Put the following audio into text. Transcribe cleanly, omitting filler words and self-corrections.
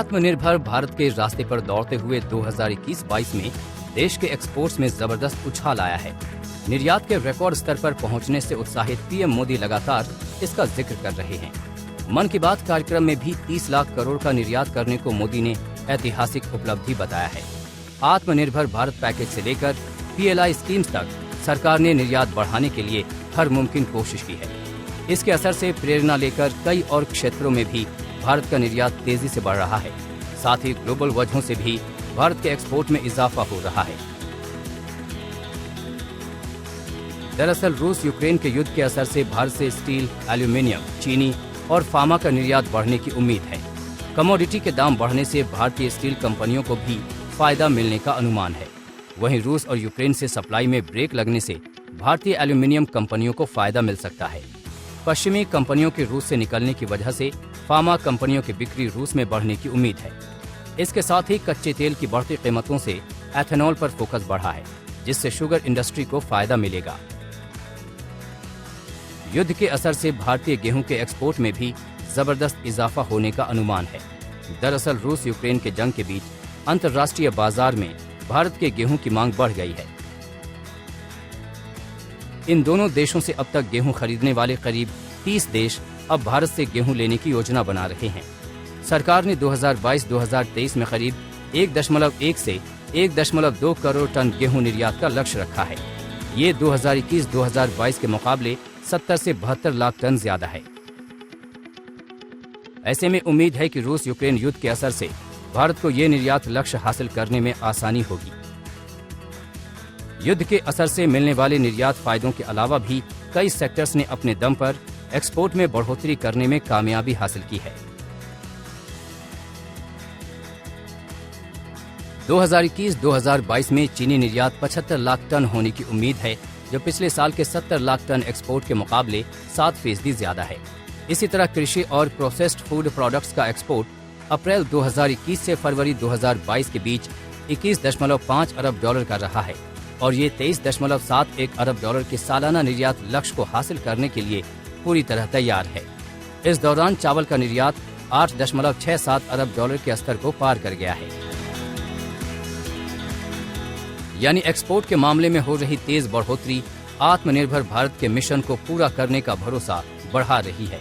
आत्मनिर्भर भारत के रास्ते पर दौड़ते हुए 2021-22 में देश के एक्सपोर्ट्स में जबरदस्त उछाल आया है। निर्यात के रिकॉर्ड स्तर पर पहुंचने से उत्साहित पीएम मोदी लगातार इसका जिक्र कर रहे हैं। मन की बात कार्यक्रम में भी 30 लाख करोड़ का निर्यात करने को मोदी ने ऐतिहासिक उपलब्धि बताया है। आत्मनिर्भर भारत पैकेज से लेकर PLI स्कीम्स तक सरकार ने निर्यात बढ़ाने के लिए हर मुमकिन कोशिश की है। इसके असर से प्रेरणा लेकर कई और क्षेत्रों में भी भारत का निर्यात तेजी से बढ़ रहा है। साथ ही ग्लोबल वजहों से भी भारत के एक्सपोर्ट में इजाफा हो रहा है। दरअसल रूस यूक्रेन के युद्ध के असर से भारत से स्टील, एल्यूमीनियम, चीनी और फार्मा का निर्यात बढ़ने की उम्मीद है। कमोडिटी के दाम बढ़ने से भारतीय स्टील कंपनियों को भी फायदा मिलने का अनुमान है। वहीं रूस और यूक्रेन से सप्लाई में ब्रेक लगने से भारतीय एल्यूमीनियम कंपनियों को फायदा मिल सकता है। पश्चिमी कंपनियों के रूस से निकलने की वजह से फार्मा कंपनियों की बिक्री रूस में बढ़ने की उम्मीद है। इसके साथ ही कच्चे तेल की बढ़ती कीमतों से एथेनॉल पर फोकस बढ़ा है, जिससे शुगर इंडस्ट्री को फायदा मिलेगा। युद्ध के असर से भारतीय गेहूं के एक्सपोर्ट में भी जबरदस्त इजाफा होने का अनुमान है। दरअसल रूस यूक्रेन के जंग के बीच अंतर्राष्ट्रीय बाजार में भारत के गेहूं की मांग बढ़ गई है। इन दोनों देशों से अब तक गेहूं खरीदने वाले करीब 30 देश अब भारत से गेहूं लेने की योजना बना रहे हैं। सरकार ने 2022-2023 में करीब 1.1 से 1.2 करोड़ टन गेहूं निर्यात का लक्ष्य रखा है। ये 2021-2022 के मुकाबले 70 से 72 लाख टन ज्यादा है। ऐसे में उम्मीद है कि रूस यूक्रेन युद्ध के असर से भारत को ये निर्यात लक्ष्य हासिल करने में आसानी होगी। युद्ध के असर से मिलने वाले निर्यात फायदों के अलावा भी कई सेक्टर्स ने अपने दम पर एक्सपोर्ट में बढ़ोतरी करने में कामयाबी हासिल की है। 2021-2022 में चीनी निर्यात 75 लाख टन होने की उम्मीद है, जो पिछले साल के 70 लाख टन एक्सपोर्ट के मुकाबले 7% ज्यादा है। इसी तरह कृषि और प्रोसेस्ड फूड प्रोडक्ट्स का एक्सपोर्ट अप्रैल 2021 से फरवरी 2022 के बीच 21.5 अरब डॉलर का रहा है और ये 23.71 अरब डॉलर के सालाना निर्यात लक्ष्य को हासिल करने के लिए पूरी तरह तैयार है। इस दौरान चावल का निर्यात 8.67 अरब डॉलर के स्तर को पार कर गया है। यानी एक्सपोर्ट के मामले में हो रही तेज बढ़ोतरी आत्मनिर्भर भारत के मिशन को पूरा करने का भरोसा बढ़ा रही है।